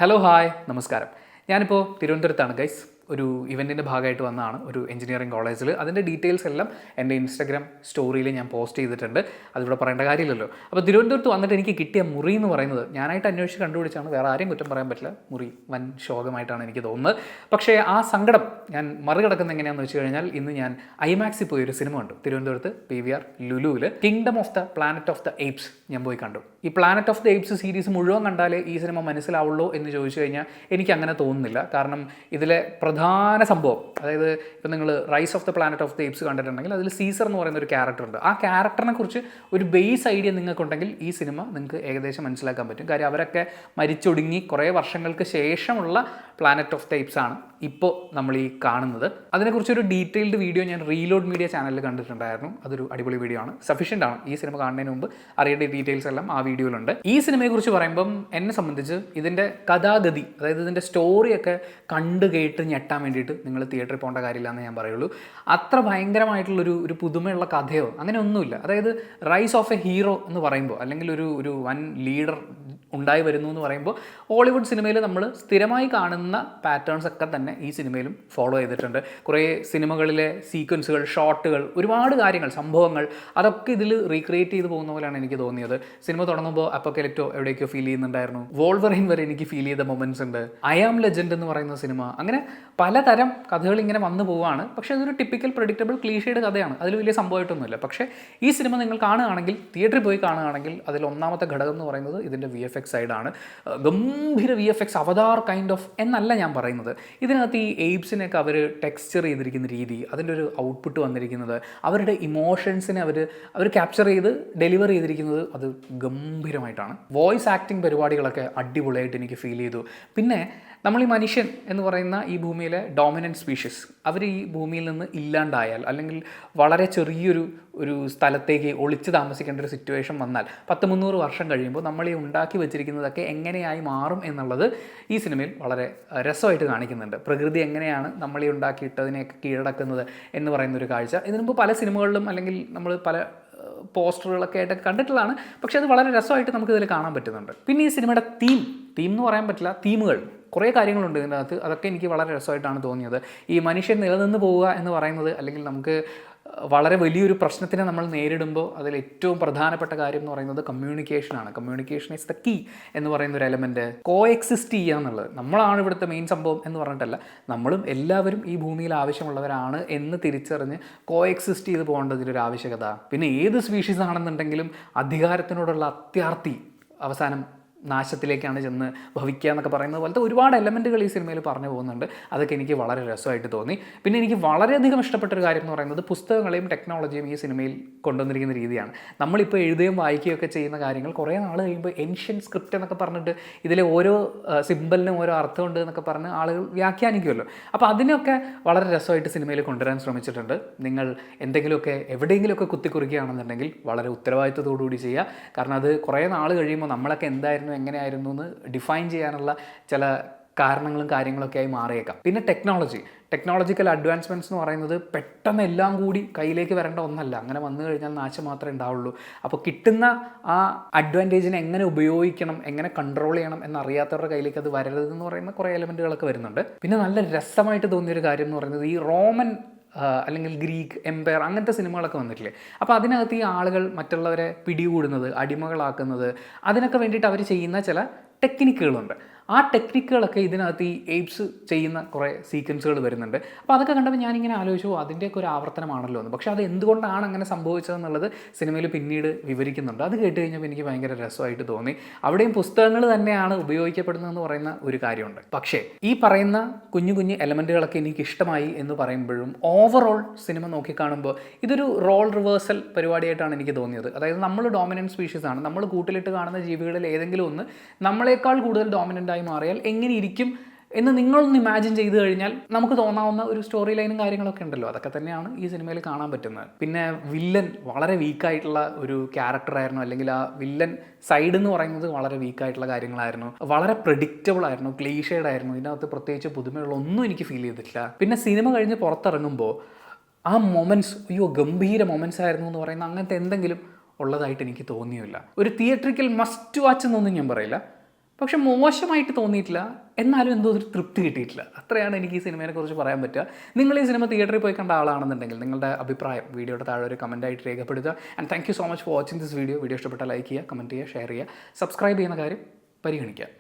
Hello hi നമസ്കാരം. ഞാനിപ്പോൾ തിരുവനന്തപുരത്താണ് ഗൈസ്. ഒരു ഇവൻറ്റിൻ്റെ ഭാഗമായിട്ട് വന്നതാണ് ഒരു എഞ്ചിനീയറിംഗ് കോളേജിൽ. അതിൻ്റെ ഡീറ്റെയിൽസ് എല്ലാം എൻ്റെ ഇൻസ്റ്റാഗ്രാം സ്റ്റോറിയിൽ ഞാൻ പോസ്റ്റ് ചെയ്തിട്ടുണ്ട്. അതിവിടെ പറയേണ്ട കാര്യമില്ലല്ലോ. അപ്പോൾ തിരുവനന്തപുരത്ത് വന്നിട്ട് എനിക്ക് കിട്ടിയ മുറി എന്ന് പറയുന്നത് ഞാനായിട്ട് അന്വേഷിച്ച് കണ്ടുപിടിച്ചാണ്, വേറെ ആരെയും കുറ്റം പറയാൻ പറ്റില്ല. മുറി വൻ ശോകമായിട്ടാണ് എനിക്ക് തോന്നുന്നത്. പക്ഷേ ആ സങ്കടം ഞാൻ മറികടക്കുന്ന എങ്ങനെയാണെന്ന് വെച്ച് കഴിഞ്ഞാൽ, ഇന്ന് ഞാൻ ഐമാക്സിൽ പോയി ഒരു സിനിമ കണ്ടു. തിരുവനന്തപുരത്ത് PVR ലുലുവിൽ kingdom of the planet of the apes ഞാൻ പോയി കണ്ടു. ഈ planet of the apes series മുഴുവൻ കണ്ടാലേ ഈ സിനിമ മനസ്സിലാവുള്ളൂ എന്ന് ചോദിച്ചു കഴിഞ്ഞാൽ എനിക്ക് അങ്ങനെ തോന്നുന്നില്ല. കാരണം ഇതിലെ പ്രധാന സംഭവം, അതായത് ഇപ്പം നിങ്ങൾ rise of the planet of the apes കണ്ടിട്ടുണ്ടെങ്കിൽ അതിൽ സീസർ എന്ന് പറയുന്ന ഒരു ക്യാരക്ടർ ഉണ്ട്. ആ ക്യാരക്ടറിനെ കുറിച്ച് ഒരു ബേസ് ഐഡിയ നിങ്ങൾക്കുണ്ടെങ്കിൽ ഈ സിനിമ നിങ്ങൾക്ക് ഏകദേശം മനസ്സിലാക്കാൻ പറ്റും. കാര്യം അവരൊക്കെ മരിച്ചൊടുങ്ങി കുറേ വർഷങ്ങൾക്ക് ശേഷമുള്ള പ്ലാനറ്റ് ഓഫ് ദ എയ്പ്സ് ആണ് ഇപ്പോൾ നമ്മൾ ഈ കാണുന്നത്. അതിനെക്കുറിച്ചൊരു ഡീറ്റെയിൽഡ് വീഡിയോ ഞാൻ റീലോഡ് മീഡിയ ചാനലിൽ കണ്ടിട്ടുണ്ടായിരുന്നു. അതൊരു അടിപൊളി വീഡിയോ ആണ്, സഫീഷ്യൻ്റ് ആണ് ഈ സിനിമ കാണുന്നതിന് മുമ്പ് അറിയേണ്ട ഡീറ്റെയിൽസ് എല്ലാം ആ വീഡിയോയിലുണ്ട്. ഈ സിനിമയെക്കുറിച്ച് പറയുമ്പം എന്നെ സംബന്ധിച്ച് ഇതിൻ്റെ കഥാഗതി, അതായത് ഇതിൻ്റെ സ്റ്റോറിയൊക്കെ കണ്ടു കേട്ട് ഞെട്ടാൻ വേണ്ടിയിട്ട് നിങ്ങൾ തിയേറ്ററിൽ പോകേണ്ട കാര്യമില്ല എന്ന് ഞാൻ പറയുള്ളൂ. അത്ര ഭയങ്കരമായിട്ടുള്ളൊരു പുതുമയുള്ള കഥയോ അങ്ങനെ ഒന്നുമില്ല. അതായത് റൈസ് ഓഫ് എ ഹീറോ എന്ന് പറയുമ്പോൾ, അല്ലെങ്കിൽ ഒരു വൻ ലീഡർ ഉണ്ടായി വരുന്നു എന്ന് പറയുമ്പോൾ, ഹോളിവുഡ് സിനിമയിൽ നമ്മൾ സ്ഥിരമായി കാണുന്ന പാറ്റേൺസ് ഒക്കെ തന്നെ ഈ സിനിമയിലും ഫോളോ ചെയ്തിട്ടുണ്ട്. കുറേ സിനിമകളിലെ സീക്വൻസുകൾ, ഷോട്ടുകൾ, ഒരുപാട് കാര്യങ്ങൾ, സംഭവങ്ങൾ, അതൊക്കെ ഇതിൽ റീക്രിയേറ്റ് ചെയ്ത് പോകുന്ന പോലെയാണ് എനിക്ക് തോന്നിയത്. സിനിമ തുടങ്ങുമ്പോൾ അപ്പോക്കലിപ്റ്റോ എവിടേക്കോ ഫീൽ ചെയ്യുന്നുണ്ടായിരുന്നു. വോൾവറിൻ വരെ എനിക്ക് ഫീൽ ചെയ്ത മൊമെൻറ്റ്സ് ഉണ്ട്. ഐ ആം ലെജൻഡ് എന്ന് പറയുന്ന സിനിമ, അങ്ങനെ പലതരം കഥകൾ ഇങ്ങനെ വന്നു പോവുകയാണ്. പക്ഷേ അതൊരു ടിപ്പിക്കൽ പ്രഡിക്റ്റബിൾ ക്ലീഷയുടെ കഥയാണ്. അതിൽ വലിയ സംഭവമായിട്ടൊന്നുമില്ല. പക്ഷേ ഈ സിനിമ നിങ്ങൾ കാണുകയാണെങ്കിൽ, തിയേറ്ററിൽ പോയി കാണുകയാണെങ്കിൽ, അതിൽ ഒന്നാമത്തെ ഘടകം എന്ന് പറയുന്നത് ഇതിൻ്റെ VFX സൈഡാണ്. ഗംഭീര VFX, അവതാർ കൈൻഡ് ഓഫ് എന്നല്ല ഞാൻ പറയുന്നത്. ഇതിനകത്ത് ഈ എയ്പ്സിനെയൊക്കെ അവർ ടെക്സ്ചർ ചെയ്തിരിക്കുന്ന രീതി, അതിൻ്റെ ഒരു ഔട്ട്പുട്ട് വന്നിരിക്കുന്നത്, അവരുടെ ഇമോഷൻസിനെ അവർ ക്യാപ്ചർ ചെയ്ത് ഡെലിവർ ചെയ്തിരിക്കുന്നത് അത് ഗംഭീരമായിട്ടാണ്. വോയിസ് ആക്ടിങ് പരിപാടികളൊക്കെ അടിപൊളിയായിട്ട് എനിക്ക് ഫീൽ ചെയ്തു. പിന്നെ നമ്മൾ ഈ മനുഷ്യൻ എന്ന് പറയുന്ന ഈ ഭൂമിയിലെ ഡോമിനൻറ്റ് സ്പീഷീസ്, അവർ ഈ ഭൂമിയിൽ നിന്ന് ഇല്ലാണ്ടായാൽ, അല്ലെങ്കിൽ വളരെ ചെറിയൊരു സ്ഥലത്തേക്ക് ഒളിച്ച് താമസിക്കേണ്ട ഒരു സിറ്റുവേഷൻ വന്നാൽ 100-300 വർഷം കഴിയുമ്പോൾ നമ്മൾ ഈ ഉണ്ടാക്കി വെച്ചിരിക്കുന്നതൊക്കെ എങ്ങനെയായി മാറും എന്നുള്ളത് ഈ സിനിമയിൽ വളരെ രസമായിട്ട് കാണിക്കുന്നുണ്ട്. പ്രകൃതി എങ്ങനെയാണ് നമ്മൾ ഈ ഉണ്ടാക്കിയിട്ടതിനെയൊക്കെ കീഴടക്കുന്നത് എന്ന് പറയുന്നൊരു കാഴ്ച ഇതിനു മുമ്പ് പല സിനിമകളിലും, അല്ലെങ്കിൽ നമ്മൾ പല പോസ്റ്ററുകളൊക്കെ ആയിട്ടൊക്കെ കണ്ടിട്ടുള്ളതാണ്. പക്ഷേ അത് വളരെ രസമായിട്ട് നമുക്കിതിൽ കാണാൻ പറ്റുന്നുണ്ട്. പിന്നെ ഈ സിനിമയുടെ തീം എന്ന് പറയാൻ പറ്റില്ല, തീമുകൾ കുറേ കാര്യങ്ങളുണ്ട് ഇതിനകത്ത്. അതൊക്കെ എനിക്ക് വളരെ രസമായിട്ടാണ് തോന്നിയത്. ഈ മനുഷ്യൻ നിലനിന്ന് പോവുക എന്ന് പറയുന്നത്, അല്ലെങ്കിൽ നമുക്ക് വളരെ വലിയൊരു പ്രശ്നത്തിനെ നമ്മൾ നേരിടുമ്പോൾ അതിൽ ഏറ്റവും പ്രധാനപ്പെട്ട കാര്യം എന്ന് പറയുന്നത് കമ്മ്യൂണിക്കേഷനാണ്. കമ്മ്യൂണിക്കേഷൻ ഈസ് ദ കീ എന്ന് പറയുന്ന ഒരു എലമെൻറ്റ്. കോഎക്സിസ്റ്റ് ചെയ്യുക എന്നുള്ളത് നമ്മളാണ് ഇവിടുത്തെ മെയിൻ സംഭവം എന്ന് പറഞ്ഞിട്ടല്ല, നമ്മളും എല്ലാവരും ഈ ഭൂമിയിൽ ആവശ്യമുള്ളവരാണ് എന്ന് തിരിച്ചറിഞ്ഞ് കോഎക്സിസ്റ്റ് ചെയ്ത് പോകേണ്ടതിലൊരു ആവശ്യകത. പിന്നെ ഏത് സ്പീഷീസ് ആണെന്നുണ്ടെങ്കിലും അധികാരത്തിനോടുള്ള അത്യാർത്തി അവസാനം നാശത്തിലേക്കാണ് ചെന്ന് ഭവിക്കുക എന്നൊക്കെ പറയുന്നത് പോലത്തെ ഒരുപാട് എലമെൻറ്റുകൾ ഈ സിനിമയിൽ പറഞ്ഞു പോകുന്നുണ്ട്. അതൊക്കെ എനിക്ക് വളരെ രസമായിട്ട് തോന്നി. പിന്നെ എനിക്ക് വളരെയധികം ഇഷ്ടപ്പെട്ടൊരു കാര്യം എന്ന് പറയുന്നത് പുസ്തകങ്ങളെയും ടെക്നോളജിയും ഈ സിനിമയിൽ കൊണ്ടുവന്നിരിക്കുന്ന രീതിയാണ്. നമ്മളിപ്പോൾ എഴുതുകയും വായിക്കുകയൊക്കെ ചെയ്യുന്ന കാര്യങ്ങൾ കുറേ നാൾ കഴിയുമ്പോൾ ഏൻഷ്യൻ സ്ക്രിപ്റ്റ് എന്നൊക്കെ പറഞ്ഞിട്ട് ഇതിലെ ഓരോ സിമ്പലിനും ഓരോ അർത്ഥമുണ്ട് എന്നൊക്കെ പറഞ്ഞ് ആളുകൾ വ്യാഖ്യാനിക്കുമല്ലോ. അപ്പോൾ അതിനൊക്കെ വളരെ രസമായിട്ട് സിനിമയിൽ കൊണ്ടുവരാൻ ശ്രമിച്ചിട്ടുണ്ട്. നിങ്ങൾ എന്തെങ്കിലുമൊക്കെ എവിടെയെങ്കിലുമൊക്കെ കുത്തിക്കുറിക്കുകയാണെന്നുണ്ടെങ്കിൽ വളരെ ഉത്തരവാദിത്തത്തോടുകൂടി ചെയ്യുക. കാരണം അത് കുറേ നാൾ കഴിയുമ്പോൾ നമ്മളൊക്കെ എന്തായിരുന്നു, എങ്ങനെയായിരുന്നു എന്ന് ഡിഫൈൻ ചെയ്യാനുള്ള ചില കാരണങ്ങളും കാര്യങ്ങളൊക്കെ ആയി മാറിയേക്കാം. പിന്നെ ടെക്നോളജിക്കൽ അഡ്വാൻസ്മെൻറ്റ്സ് എന്ന് പറയുന്നത് പെട്ടെന്ന് എല്ലാം കൂടി കയ്യിലേക്ക് വരേണ്ട ഒന്നല്ല. അങ്ങനെ വന്നു കഴിഞ്ഞാൽ നാശം മാത്രമേ ഉണ്ടാവുള്ളൂ. അപ്പോൾ കിട്ടുന്ന ആ അഡ്വാൻറ്റേജിനെ എങ്ങനെ ഉപയോഗിക്കണം, എങ്ങനെ കൺട്രോൾ ചെയ്യണം എന്നറിയാത്തവരുടെ കയ്യിലേക്ക് അത് വരരുതെന്ന് പറയുന്ന കുറേ എലമെൻറ്റുകളൊക്കെ വരുന്നുണ്ട്. പിന്നെ നല്ല രസമായിട്ട് തോന്നിയൊരു കാര്യം എന്ന് പറയുന്നത് ഈ റോമൻ അല്ലെങ്കിൽ ഗ്രീക്ക് എംപയർ അങ്ങനത്തെ സിനിമകളൊക്കെ വന്നിട്ടില്ലേ. അപ്പോൾ അതിനകത്ത് ഈ ആളുകൾ മറ്റുള്ളവരെ പിടികൂടുന്നത്, അടിമകളാക്കുന്നത്, അതിനൊക്കെ വേണ്ടിയിട്ട് അവർ ചെയ്യുന്ന ചില ടെക്നിക്കുകളുണ്ട്. ആ ടെക്നിക്കുകളൊക്കെ ഇതിനകത്ത് ഈ എയ്പ്സ് ചെയ്യുന്ന കുറേ സീക്വൻസുകൾ വരുന്നുണ്ട്. അപ്പോൾ അതൊക്കെ കണ്ടപ്പോൾ ഞാനിങ്ങനെ ആലോചിച്ചു, അതിൻ്റെയൊക്കെ ഒരു ആവർത്തനമാണല്ലോ എന്ന്. പക്ഷേ അത് എന്തുകൊണ്ടാണ് അങ്ങനെ സംഭവിച്ചതെന്നുള്ളത് സിനിമയിൽ പിന്നീട് വിവരിക്കുന്നുണ്ട്. അത് കേട്ട് കഴിഞ്ഞപ്പോൾ എനിക്ക് ഭയങ്കര രസമായിട്ട് തോന്നി. അവിടെയും പുസ്തകങ്ങൾ തന്നെയാണ് ഉപയോഗിക്കപ്പെടുന്നതെന്ന് പറയുന്ന ഒരു കാര്യമുണ്ട്. പക്ഷേ ഈ പറയുന്ന കുഞ്ഞു കുഞ്ഞു എലമെൻറ്റുകളൊക്കെ എനിക്ക് ഇഷ്ടമായി എന്ന് പറയുമ്പോഴും ഓവറോൾ സിനിമ നോക്കിക്കാണുമ്പോൾ ഇതൊരു റോൾ റിവേഴ്സൽ പരിപാടിയായിട്ടാണ് എനിക്ക് തോന്നിയത്. അതായത് നമ്മൾ ഡോമിനൻറ്റ് സ്പീഷീസ് ആണ്. നമ്മൾ കൂട്ടിലിട്ട് കാണുന്ന ജീവികളിൽ ഏതെങ്കിലും ഒന്ന് നമ്മളെക്കാൾ കൂടുതൽ ഡോമിനൻ്റ് ആയി മാറിയാൽ എങ്ങനെ ഇരിക്കും എന്ന് നിങ്ങളൊന്ന് ഇമാജിൻ ചെയ്ത് കഴിഞ്ഞാൽ നമുക്ക് തോന്നാവുന്ന ഒരു സ്റ്റോറി ലൈനും കാര്യങ്ങളൊക്കെ ഉണ്ടല്ലോ. അതൊക്കെ തന്നെയാണ് ഈ സിനിമയിൽ കാണാൻ പറ്റുന്നത്. പിന്നെ വില്ലൻ വളരെ വീക്കായിട്ടുള്ള ഒരു ക്യാരക്ടറായിരുന്നു, അല്ലെങ്കിൽ ആ വില്ലൻ സൈഡ് എന്ന് പറയുന്നത് വളരെ വീക്കായിട്ടുള്ള കാര്യങ്ങളായിരുന്നു. വളരെ പ്രെഡിക്റ്റബിൾ ആയിരുന്നു, ക്ലീഷേഡ് ആയിരുന്നു. ഇതിനകത്ത് പ്രത്യേകിച്ച് പുതുമയുള്ള ഒന്നും എനിക്ക് ഫീൽ ചെയ്തിട്ടില്ല. പിന്നെ സിനിമ കഴിഞ്ഞ് പുറത്തിറങ്ങുമ്പോൾ ആ മൊമെൻറ്റ്സ്, ഗംഭീര മൊമെൻറ്റ്സ് ആയിരുന്നു എന്ന് പറയുന്ന അങ്ങനത്തെ എന്തെങ്കിലും ഉള്ളതായിട്ട് എനിക്ക് തോന്നിയില്ല. ഒരു തിയേറ്ററിക്കൽ മസ്റ്റ് വാച്ച് എന്നൊന്നും ഞാൻ പറയില്ല, പക്ഷെ മോശമായിട്ട് തോന്നിയിട്ടില്ല, എന്നാലും എന്തോ ഒരു തൃപ്തി കിട്ടിയിട്ടില്ല. അത്രയാണ് എനിക്ക് ഈ സിനിമയെക്കുറിച്ച് പറയാൻ പറ്റുക. നിങ്ങൾ ഈ സിനിമ തിയേറ്ററിൽ പോയി കണ്ട ആളാണെന്നുണ്ടെങ്കിൽ നിങ്ങളുടെ അഭിപ്രായം വീഡിയോയുടെ താഴെ ഒരു കമൻറ്റായിട്ട് രേഖപ്പെടുത്തുക. And thank you so much for watching this video. Video ഇഷ്ടപ്പെട്ടാൽ ലൈക്ക് ചെയ്യുക, കമൻറ്റ് ചെയ്യുക, ഷെയർ ചെയ്യുക, സബ്സ്ക്രൈബ് ചെയ്യുന്ന കാര്യം പരിഗണിക്കുക.